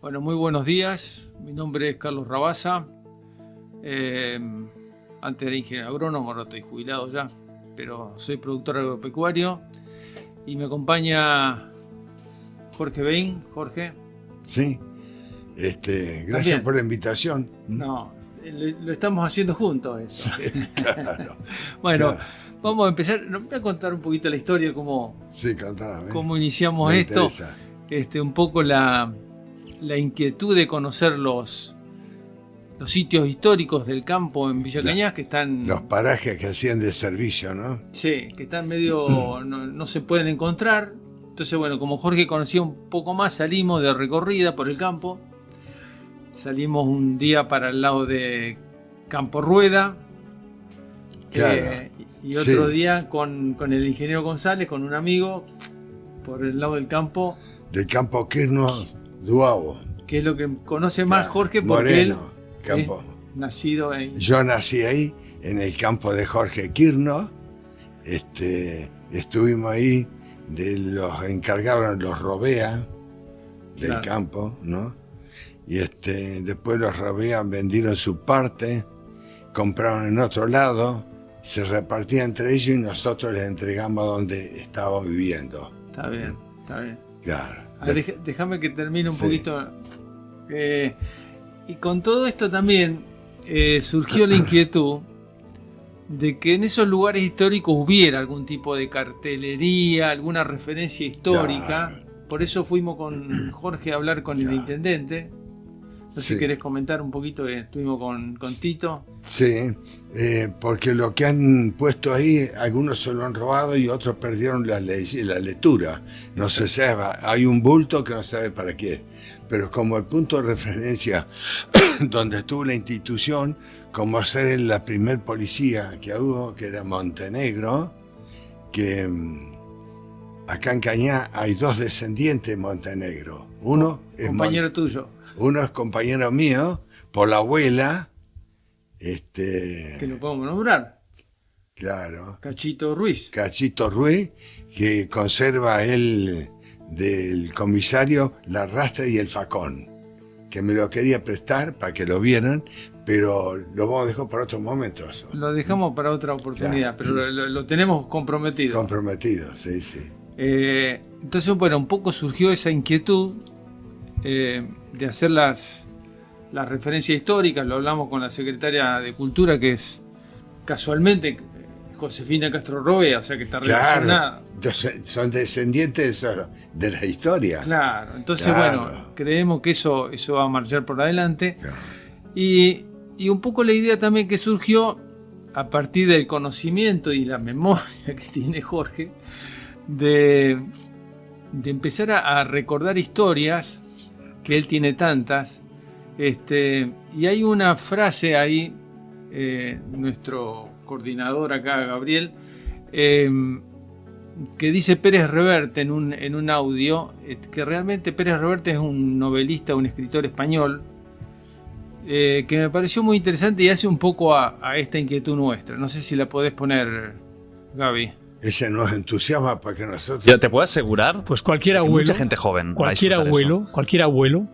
Bueno, muy buenos días. Mi nombre es Carlos Rabasa. Antes era ingeniero agrónomo, ahora estoy jubilado ya, pero soy productor agropecuario y me acompaña Jorge Bain. Jorge. Sí, gracias También. por la invitación. No, lo estamos haciendo juntos eso. Sí, claro. Bueno, Claro. vamos a empezar. Voy a contar un poquito la historia, Sí, contame. cómo iniciamos Me esto. interesa. Un poco la inquietud de conocer los sitios históricos del campo en Villa Cañas, que están... Los parajes que hacían de servicio, ¿no? Sí, que están medio... no se pueden encontrar. Entonces, bueno, como Jorge conocía un poco más, salimos de recorrida por el campo. Salimos un día para el lado de Campo Rueda. Claro. Y otro Sí. día con el ingeniero González, con un amigo, por el lado del campo, Del campo Quirnos Duavo. que es lo que conoce más Claro. Jorge, porque Moreno, él campo. es nacido en... Yo nací ahí, en el campo de Jorge Quirno. Estuvimos ahí, encargaron los Robea del Claro. campo, ¿no? Y después los Robea vendieron su parte, compraron en otro lado, se repartía entre ellos y nosotros les entregamos donde estábamos viviendo. Está bien, está bien. Claro. A ver, déjame que termine un Sí. poquito. Y con todo esto también surgió la inquietud de que en esos lugares históricos hubiera algún tipo de cartelería, alguna referencia histórica. Claro. Por eso fuimos con Jorge a hablar con el Claro. intendente. No sé si Sí. querés comentar un poquito, estuvimos con Tito. Sí, porque lo que han puesto ahí, algunos se lo han robado y otros perdieron la lectura. No se sabe, hay un bulto que no sabe para qué. Pero como el punto de referencia donde estuvo la institución, como ser la primer policía que hubo, que era Montenegro, que acá en Cañá hay dos descendientes de Montenegro. Uno es Compañero tuyo, Uno es compañero mío por la abuela, que lo podemos nombrar. claro, Cachito Ruiz. Cachito Ruiz, que conserva él del comisario la rastra y el facón, que me lo quería prestar para que lo vieran, pero lo vamos a dejar para otro momento. Eso. Lo dejamos para otra oportunidad, Claro. pero lo tenemos comprometido. Comprometido, sí, sí. Entonces, bueno, un poco surgió esa inquietud de hacer las referencias históricas. Lo hablamos con la secretaria de Cultura, que es casualmente Josefina Castro Robea, o sea que está relacionada. Son descendientes de la historia. Claro, entonces, Claro. bueno, creemos que eso va a marchar por adelante. Claro. Y un poco la idea también que surgió a partir del conocimiento y la memoria que tiene Jorge de empezar a recordar historias, que él tiene tantas. Y hay una frase ahí, nuestro coordinador acá, Gabriel, que dice Pérez Reverte en un audio, que realmente Pérez Reverte es un novelista, un escritor español, que me pareció muy interesante y hace un poco a esta inquietud nuestra. No sé si la podés poner, Gaby. Ese nos entusiasma para que nosotros... Yo te puedo asegurar Pues cualquier que abuelo, mucha gente joven va a cualquier disfrutar abuelo,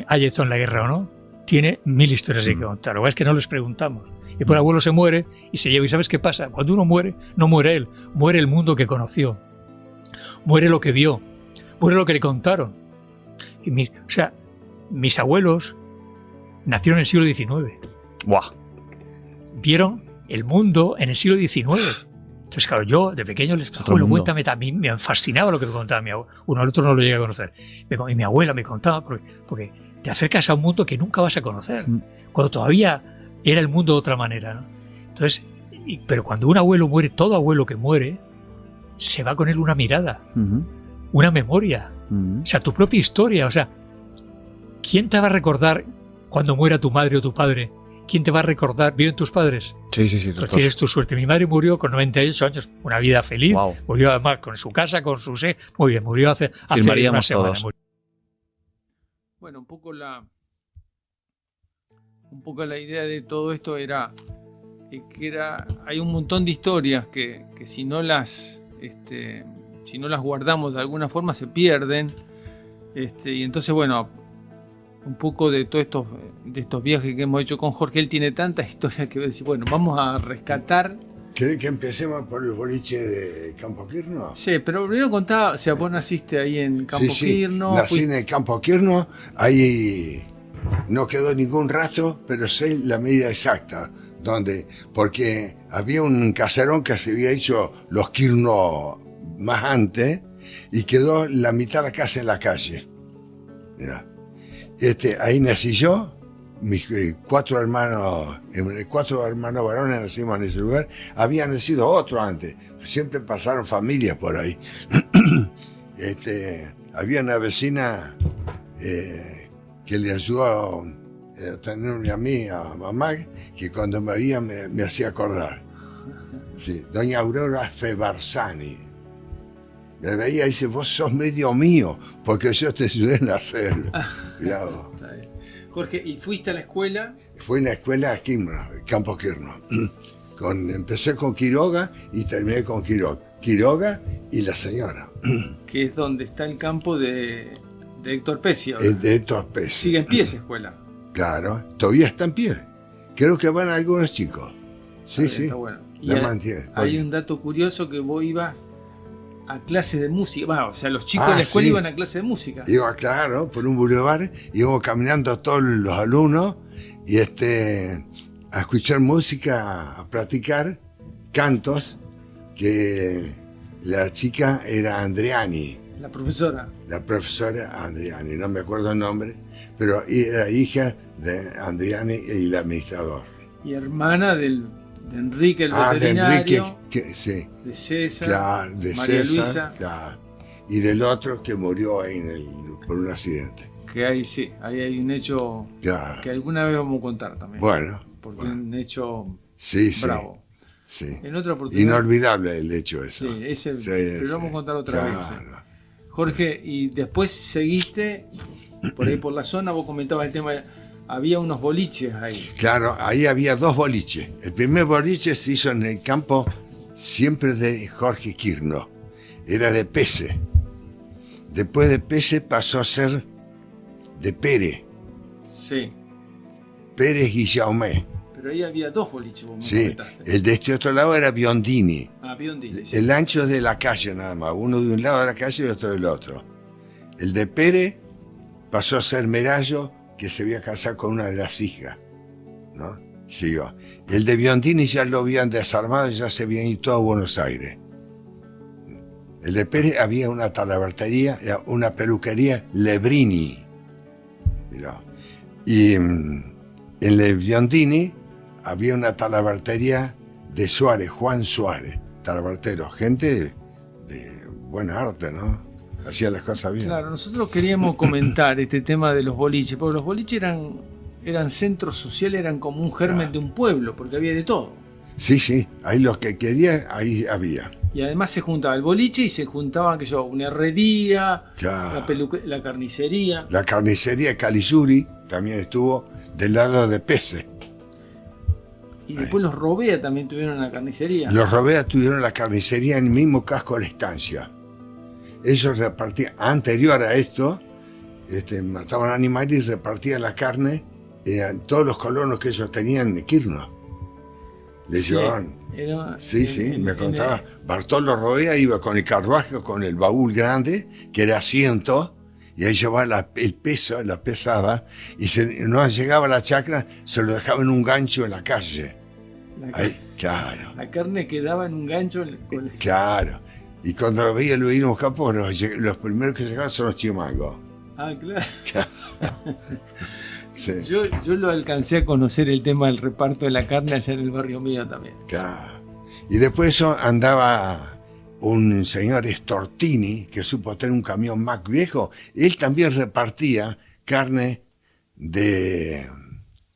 haya estado en la guerra o no, tiene 1000 historias que contar. Lo que pasa es que no les preguntamos. Y por el abuelo se muere y se lleva. ¿Y sabes qué pasa? Cuando uno muere, no muere él, muere el mundo que conoció, muere lo que vio, muere lo que le contaron. Y mis abuelos nacieron en el siglo XIX, eso. Buah. vieron el mundo en el siglo XIX. Entonces, claro, yo de pequeño les otro abuelo, mundo. cuéntame, también me fascinaba lo que me contaba mi abuelo. Uno al otro no lo llegué a conocer. Y mi abuela me contaba, porque te acercas a un mundo que nunca vas a conocer, cuando todavía era el mundo de otra manera, ¿no? Entonces, pero cuando un abuelo muere, todo abuelo que muere, se va con él una mirada, Ujú, una memoria, ujú. o sea, tu propia historia. O sea, ¿quién te va a recordar cuando muera tu madre o tu padre? ¿Quién te va a recordar? ¿Viven tus padres? Sí, sí, sí. Pues tienes tu suerte. Mi madre murió con 98 años, una vida feliz. Wow. Murió además con su casa, con sus... Muy bien, murió hace una Firmaríamos semana. todos. Bueno, un poco la idea de todo esto era que hay un montón de historias que si no las guardamos de alguna forma se pierden. Y entonces, bueno, un poco de todos estos viajes que hemos hecho con Jorge. Él tiene tantas historias que decir, bueno, vamos a rescatar. ¿Querés que empecemos por el boliche de Campo Quirno? Sí, pero primero contaba, o sea, vos naciste ahí en Campo Quirno. Nací en el Campo Quirno, ahí no quedó ningún rastro, pero sé la medida exacta, porque había un caserón que se había hecho los Quirno más antes y quedó la mitad de la casa en la calle. Mirá. Ahí nací yo, mis 4 hermanos varones nacimos en ese lugar. Había nacido otro antes, siempre pasaron familias por ahí. Había una vecina que le ayudó a tenerme a mí, a mamá, que cuando me veía me hacía acordar. Sí, doña Aurora Febarzani. Me veía y dice, vos sos medio mío, porque yo te ayudé a nacer. Jorge, ¿y fuiste a la escuela? Fue en la escuela Quirno, Campo Quirno. Empecé con Quiroga y terminé con Quiroga y la señora. Que es donde está el campo de Héctor Pesci. De Héctor Pesci. Sigue en pie esa escuela. Claro, todavía está en pie. Creo que van algunos chicos. Sí, sí. Está bueno. La mantiene. Hay un dato curioso que vos ibas a clase de música. Bueno, o sea, los chicos de la escuela iban a clase de música. Iba, claro, por un boulevard, íbamos caminando todos los alumnos y a escuchar música, a practicar cantos, que la chica era Andriani. La profesora. La profesora Andriani, no me acuerdo el nombre, pero era hija de Andriani y el administrador. Y hermana de Enrique el veterinario. De Enrique, sí. De César, claro, de María César, Luisa. Claro, y del otro que murió ahí por un accidente. Que ahí sí, ahí hay un hecho que alguna vez vamos a contar también. Bueno. Porque un hecho bravo. Sí. En otra oportunidad. Inolvidable el hecho ese. Sí, ese, pero lo vamos a contar otra vez. Jorge, y después seguiste por ahí por la zona, vos comentabas el tema, había unos boliches ahí. Claro, ahí había 2 boliches. El primer boliche se hizo en el campo siempre de Jorge Quirno. Era de Pese. Después de Pese pasó a ser de Pérez. Sí. Pérez Guillaume. Pero ahí había 2 boliches, vos me Sí, comentaste. el de este otro lado era Biondini. Ah, Biondini. Sí. El ancho de la calle nada más, uno de un lado de la calle y otro del otro. El de Pérez pasó a ser Merallo, que se había casado con una de las hijas, ¿no? Siguió. El de Biondini ya lo habían desarmado y ya se habían ido a Buenos Aires. El de Pérez había una talabartería, una peluquería Lebrini. Mirá. Y en el de Biondini había una talabartería de Suárez, Juan Suárez, talabartero, gente de buena arte, ¿no? Hacía las cosas bien. Claro, nosotros queríamos comentar este tema de los boliches, porque los boliches eran centros sociales, eran como un germen de un pueblo, porque había de todo. Sí, sí, ahí los que quería, ahí había. Y además se juntaba el boliche y se juntaban, que yo, una herrería, Claro. la carnicería. La carnicería Calisuri también estuvo del lado de Pese. Y después los Robea también tuvieron una carnicería. Los Robea tuvieron la carnicería en el mismo casco de la estancia. Ellos repartían, anterior a esto, mataban animales y repartían la carne en todos los colonos que ellos tenían de Quirno. Les llevaban. Me contaba. Bartolo Robea iba con el carruaje, con el baúl grande, que era asiento, y ahí llevaba el peso, la pesada, y no llegaba a la chacra, se lo dejaba en un gancho en la calle. Claro. La carne quedaba en un gancho. Claro. Y cuando lo veía, lo iban a buscar, porque los primeros que llegaban son los chimangos. Ah, claro. Sí. Yo lo alcancé a conocer el tema del reparto de la carne allá en el barrio mío también. Claro. Y después eso andaba un señor Stortini, que supo tener un camión Mack viejo. Él también repartía carne de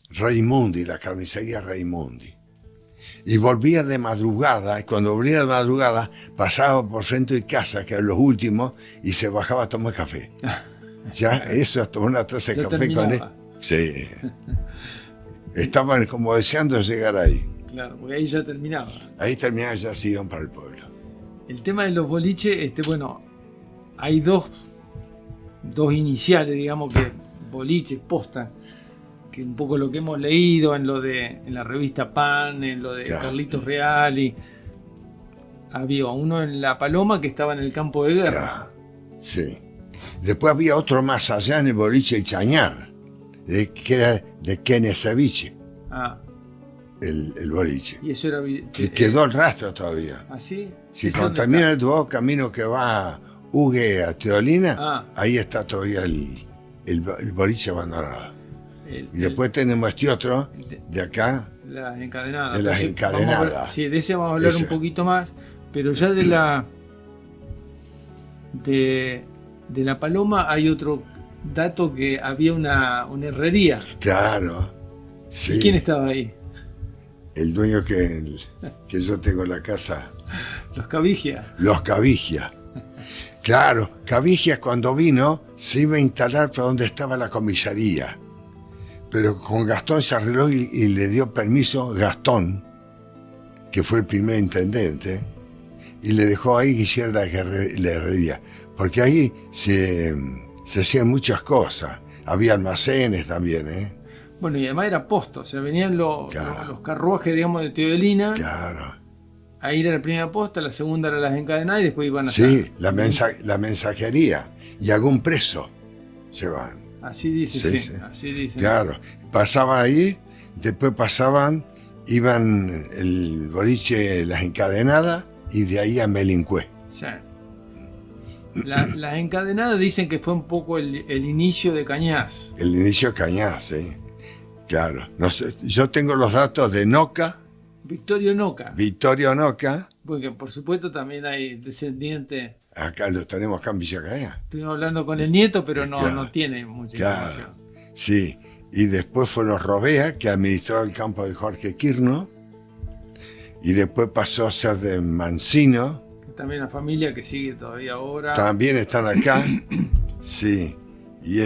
Raimundi, la carnicería Raimundi. Y volvía de madrugada, y cuando volvía de madrugada pasaba por frente de casa, que eran los últimos, y se bajaba a tomar café. Ya, eso, tomó una taza de café con él. Sí. Estaban como deseando llegar ahí. Claro, porque ahí ya terminaba. Ahí terminaba, ya se iban para el pueblo. El tema de los boliches, bueno, hay dos iniciales, digamos, que boliches, posta, que un poco lo que hemos leído en la revista Pan, en lo de Claro. Carlitos Real, había uno en La Paloma que estaba en el campo de guerra. Claro, sí. Después había otro más allá en el boliche Chañar, que era de Kenesaviche, Ah, el boliche. y eso era... Y quedó el rastro todavía. ¿Así? Si ¿Ese dónde contamina está? el nuevo camino que va a Hugue a Teolina, Ah. ahí está todavía el boliche abandonado. El- Y después tenemos este otro de acá, las encadenadas. de las Pues, encadenadas. vamos a ver- sí, de ese vamos a hablar Ese. un poquito más, pero ya de la de La Paloma hay otro dato, que había una herrería. claro. Sí, ¿Y quién estaba ahí? el dueño que yo tengo en la casa, Los Cabigia. los Cabigia. Claro, Cabigia cuando vino se iba a instalar por donde estaba la comisaría. Pero con Gastón se arregló y le dio permiso Gastón, que fue el primer intendente, y le dejó ahí que hiciera la herrería. Porque ahí se hacían muchas cosas. Había almacenes también, ¿eh? Bueno, y además era posto, o sea, venían Claro. los carruajes, digamos, de Teodelina, Claro. ahí era la primera posta, la segunda era las encadenadas y después iban a Sí, la mensajería y algún preso se van. Así dice, Sí, sí, sí. así dice. Claro, pasaban ahí, después iban el boliche Las Encadenadas y de ahí a Melincué. Sí. Las encadenadas dicen que fue un poco el inicio de Cañas. El inicio de Cañas, sí. Claro. No sé, yo tengo los datos de Noca, Victorio Noca, Vittorio Noca, porque por supuesto también hay descendientes. acá los tenemos acá en Villa Cañas. Estuvimos hablando con el nieto, pero no, Claro. no tiene mucha Claro. información. Sí, y después fueron Robea, que administró el campo de Jorge Quirno, y después pasó a ser de Mancino. También la familia que sigue todavía ahora. También están acá. Sí. Y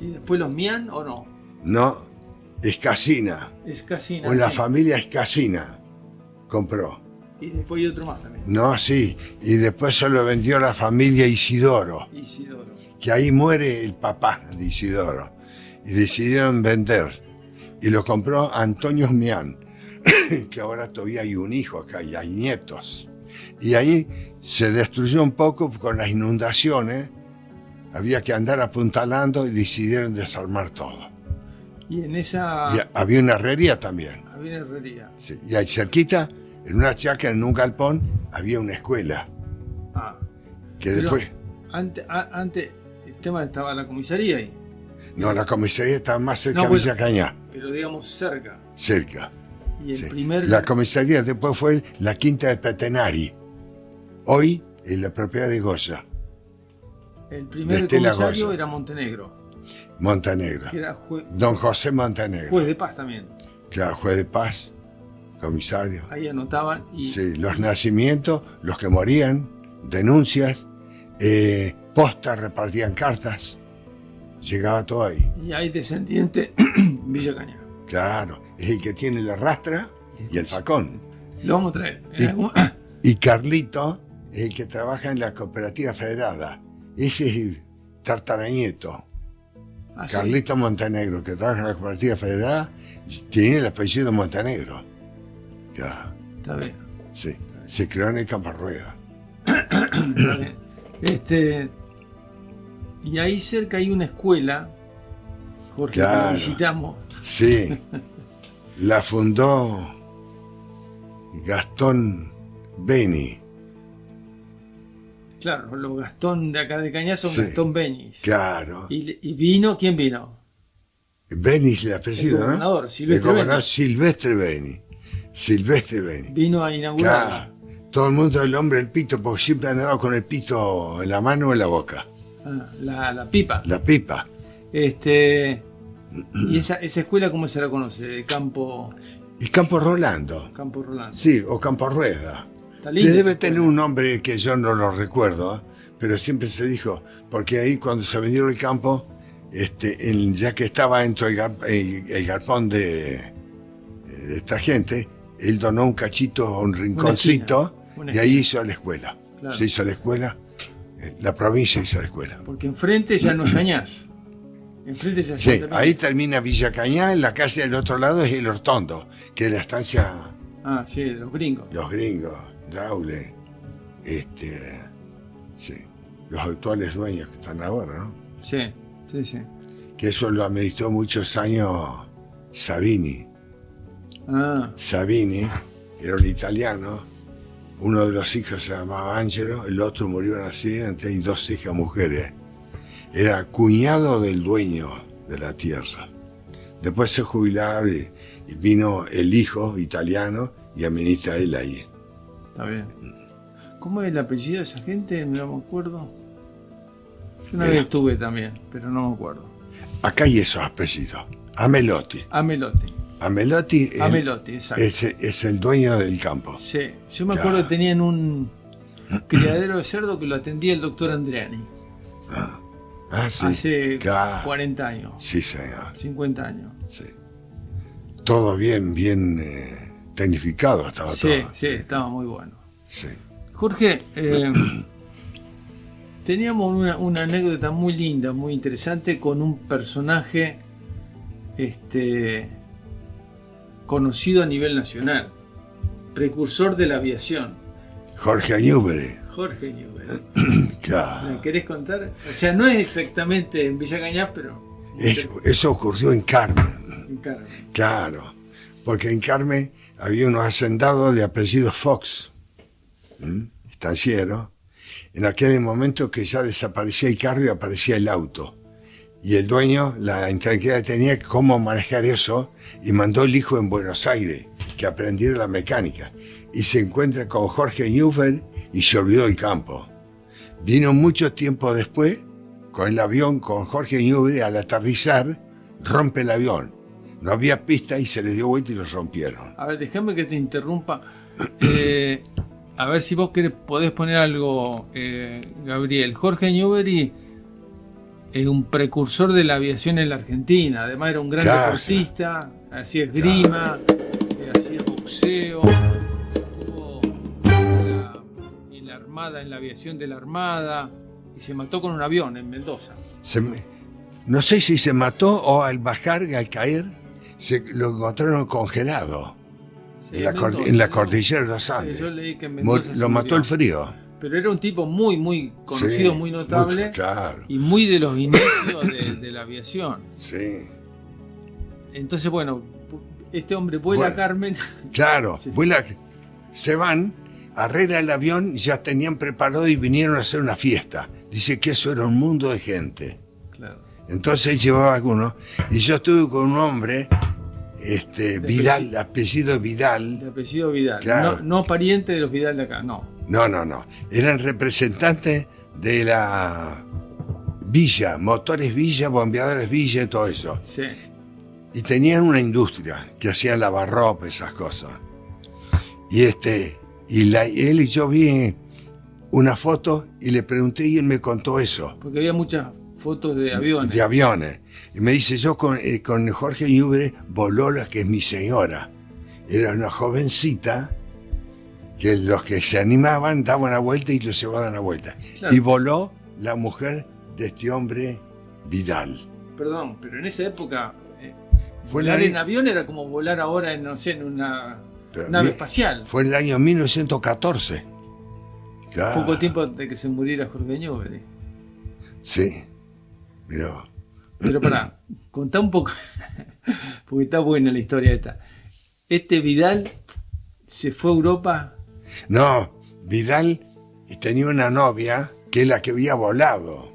¿Y después los Mian o no? no, Escasina. Es casi O la así. familia Escasina compró. Y después hay otro más también. No, sí. Y después se lo vendió la familia Isidoro, Isidoro. que ahí muere el papá de Isidoro. Y decidieron vender. Y lo compró Antonio Mian, que ahora todavía hay un hijo acá y hay nietos. Y ahí se destruyó un poco con las inundaciones. Había que andar apuntalando y decidieron desarmar todo. Y en esa Y había una herrería también. había una herrería. Sí, y ahí cerquita, en una chacra, en un galpón, había una escuela. Ah. Que Pero después, antes el tema estaba la comisaría ahí. no, la comisaría estaba más cerca No, de bueno. Villa Cañá, Pero digamos cerca. cerca. Y el Sí. primer. La comisaría después fue la Quinta de Petenari. Hoy es la propiedad de Goya, El primer de Estela comisario Goya. era Montenegro, Montenegro. que era Don José Montenegro. juez de paz también. Claro, juez de paz, comisario. Ahí anotaban y Sí, los nacimientos, los que morían, denuncias, postas, repartían cartas. Llegaba todo ahí. y hay descendiente Villa Cañas. Claro, es el que tiene la rastra y el facón. Lo vamos a traer. Y Carlito es el que trabaja en la Cooperativa Federada. Ese es el Tartarañeto. Así. Carlito Montenegro, que trabaja en la Cooperativa Federada, tiene el apellido Montenegro. Ya, Está bien. sí. Se creó en el Campo Rueda. Está bien. Y ahí cerca hay una escuela, Jorge, que Claro. la visitamos. Sí. La fundó Gastón Beni. Claro, los Gastón de acá de Cañas son Sí. Gastón Beñis. Claro. Y vino, ¿quién vino? Beni es el apellido, El ¿no? gobernador, Silvestre El gobernador Beni. Silvestre Beni. Silvestre Beni. Vino a inaugurar. Claro. Todo el mundo el hombre el pito, porque siempre andaba con el pito en la mano o en la boca. La pipa. La pipa. Y esa escuela, ¿cómo se la conoce? Campo Y Campo Rolando. Rolando. Sí, o Campo Rueda. Está linda Le esa debe tener escuela. un nombre que yo no lo recuerdo, ¿eh? Pero siempre se dijo, porque ahí cuando se vendió el campo, ya que estaba dentro el galpón de esta gente, él donó un cachito, un rinconcito, Una y ahí hizo la escuela. Claro. Se hizo la escuela La provincia hizo la escuela. Porque enfrente ya no es Cañas. Enfrente ya Sí, está. ahí termina Villa Cañá, en la calle del otro lado es el Hortondo, que es la estancia Ah, sí, los gringos. Los Gringos, Raule, sí, los actuales dueños que están ahora, ¿no? Sí, sí, sí. Que eso lo administró muchos años Sabini. Ah, Sabini era un italiano, uno de los hijos se llamaba Angelo, el otro murió en un accidente y 2 hijas mujeres. Era cuñado del dueño de la tierra. Después se jubilaron y vino el hijo italiano y administra él ahí. está bien. ¿Cómo es el apellido de esa gente? No me acuerdo. Yo una Era- vez estuve también, pero no me acuerdo. Acá hay esos apellidos. Amelotti. Amelotti. Amelotti Amelotti, exacto. es el dueño del campo. Sí, yo me Claro. acuerdo que tenían un criadero de cerdo que lo atendía el doctor Andreani. Ah, sí. Hace Claro. 40 años, Sí, señor. 50 años. Sí. Todo bien tecnificado estaba Sí, todo. sí, estaba muy bueno. Sí. Jorge, teníamos una anécdota muy linda, muy interesante con un personaje conocido a nivel nacional, precursor de la aviación, Jorge Añúbere. Jorge Newell. Claro. ¿Me querés contar? O sea, no es exactamente en Villa Cañas, pero Eso ocurrió en Carmen. en Carmen. Claro. Porque en Carmen había unos hacendados de apellido Fox, estanciero. En aquel momento que ya desaparecía el carro y aparecía el auto. Y el dueño, la intranquilidad tenía cómo manejar eso y mandó el hijo en Buenos Aires que aprendiera la mecánica. Y se encuentra con Jorge Newell y se olvidó del campo. Vino mucho tiempo después con el avión, con Jorge Newell, al aterrizar, rompe el avión. No había pista y se le dio vuelta y lo rompieron. A ver, déjame que te interrumpa. A ver si vos podés poner algo, Gabriel. Jorge Newbery es un precursor de la aviación en la Argentina. Además era un gran Claro, deportista, hacía esgrima, hacía boxeo, estuvo en la Armada, en la aviación de la Armada, y se mató con un avión en Mendoza. No sé si se mató o al bajar, al caer, lo encontraron congelado. Sí, En la Mendoza, ¿no? cordillera de los Sí, Andes. yo leí que en Mendoza se Lo mató murió. el frío. Pero era un tipo muy, muy conocido, Sí, muy notable. claro, Y muy de los inicios de la aviación. sí. Entonces, bueno, este hombre vuela a Bueno. Carmen. Claro, Sí. se van, arreglan el avión, ya tenían preparado y vinieron a hacer una fiesta. Dice que eso era un mundo de gente. Claro. Entonces él llevaba algunos. Y yo estuve con un hombre, Vidal, apellido Vidal. De apellido Vidal. Claro. No pariente de los Vidal de acá, no. No. Eran representantes de la Villa, Motores Villa, Bombeadores Villa y todo eso. Sí. Y tenían una industria que hacían lavarropa, esas cosas. Y él y yo vi una foto y le pregunté y él me contó eso, Porque había muchas fotos de aviones. de aviones. Y me dice, yo con Jorge Newbery voló la que es mi señora. Era una jovencita que los que se animaban daban una vuelta y los llevaban a vuelta. Claro. Y voló la mujer de este hombre Vidal. Perdón, pero en esa época Fue volar la- en avión era como volar ahora en, no sé, en una Pero nave mi- espacial. Fue en el año 1914. Claro. Poco tiempo antes de que se muriera Jorge Newbery. Sí. Mirá. Pero pará, contá un poco, porque está buena la historia esta. Este Vidal se fue a Europa. No, Vidal tenía una novia que es la que había volado,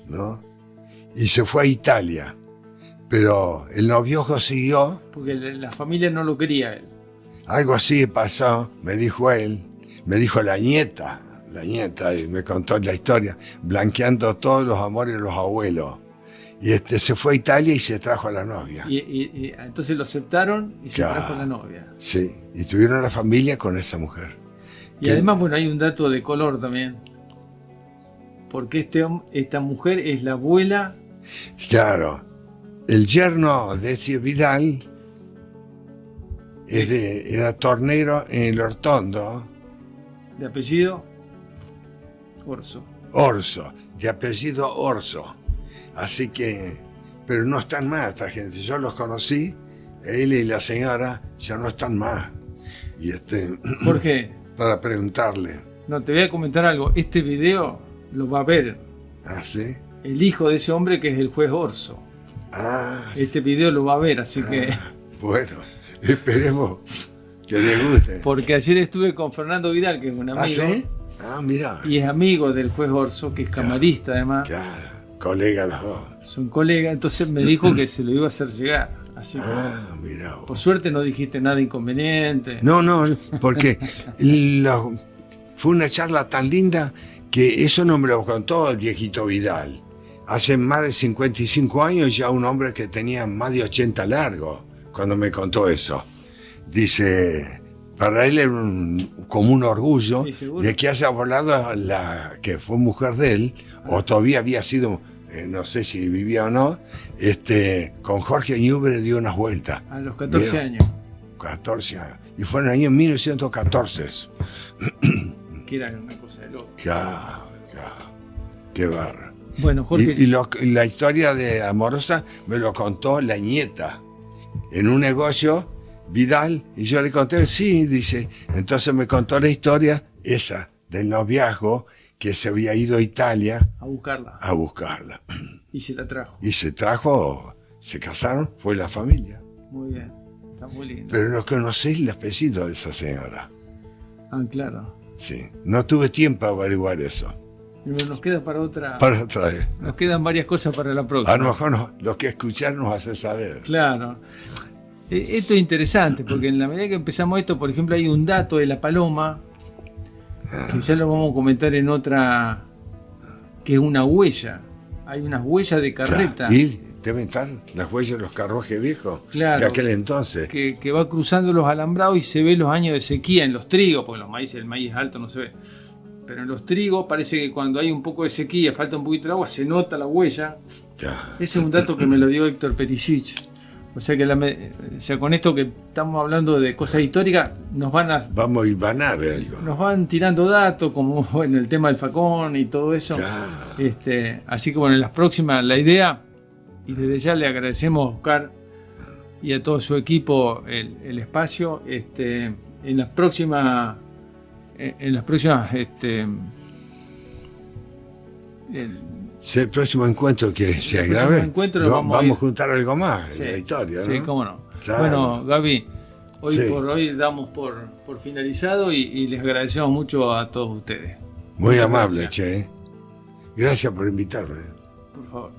¿no? Y se fue a Italia. Pero el noviazgo siguió, Porque la familia no lo quería él. algo así pasó, me dijo él, me dijo la nieta, y me contó la historia, blanqueando todos los amores de los abuelos. Y se fue a Italia y se trajo a la novia. Y entonces lo aceptaron y se Claro. trajo a la novia. Sí, y tuvieron la familia con esa mujer. Y además, bueno, hay un dato de color también. Porque esta mujer es la abuela. Claro, el yerno de ese Vidal era tornero en el Hortondo, De apellido Orso. Orso, de apellido Orso. Así que, pero no están más esta gente. Yo los conocí, él y la señora ya no están más. Y Jorge, para preguntarle. no, te voy a comentar algo. Este video lo va a ver ¿Ah, sí? el hijo de ese hombre que es el juez Orso. Ah, Este video lo va a ver, así que... bueno, esperemos que le guste. Porque ayer estuve con Fernando Vidal, que es un amigo. ¿Ah, sí? Ah, mira. Y es amigo del juez Orso, que es camarista además. Claro, colega los dos. Son colegas, entonces me dijo que se lo iba a hacer llegar. Así que, Ah, mira. por suerte no dijiste nada inconveniente. No, porque fue una charla tan linda que eso no me lo contó el viejito Vidal. Hace más de 55 años ya un hombre que tenía más de 80 largos, cuando me contó eso. Dice, para él era como un orgullo Sí, seguro. de que haya volado la que fue mujer de él, o todavía había sido, no sé si vivía o no, con Jorge Newbery dio unas vueltas. A los 14 ¿Vieron? años, 14 años. Y fue en el año 1914. que era una cosa de loco. Ya. Qué barro. Bueno, Jorge, Y la historia de Amorosa me lo contó la nieta. En un negocio, Vidal, y yo le conté, sí, dice. Entonces me contó la historia esa del noviazgo, que se había ido a Italia a buscarla. a buscarla. Y se la trajo. Y se trajo, se casaron, fue la familia. Muy bien, está muy lindo. Pero no conocéis el apellido de esa señora. Ah, claro. Sí, no tuve tiempo para averiguar eso. Pero nos queda para otra. Para otra vez. Nos quedan varias cosas para la próxima. A lo mejor lo que escuchar nos hace saber. Claro. Esto es interesante porque en la medida que empezamos esto, por ejemplo, hay un dato de la paloma que ya lo vamos a comentar en otra, que es una huella. Hay unas huellas de carreta Y deben estar las huellas de los carruajes viejos Claro. de aquel entonces. que va cruzando los alambrados y se ve los años de sequía en los trigos, porque el maíz es alto, no se ve. Pero en los trigos parece que cuando hay un poco de sequía, falta un poquito de agua, se nota la huella. Ya. Ese es un dato que me lo dio Héctor Perisic. O sea que con esto que estamos hablando de cosas históricas, nos Vamos a hilvanar algo. nos van tirando datos, como bueno, el tema del facón y todo eso. Ya. Así que bueno, en las próximas, la idea, y desde ya le agradecemos a Oscar y a todo su equipo el espacio, en las próximas, Si el próximo encuentro que se el próximo agrave, encuentro vamos a ir. a juntar algo más Sí, en la historia, sí, ¿no? cómo no. Claro. Bueno, Gaby, hoy Sí. por hoy damos por finalizado y les agradecemos mucho a todos ustedes. Muy Muchas amable, gracias. che. Gracias por invitarme. Por favor.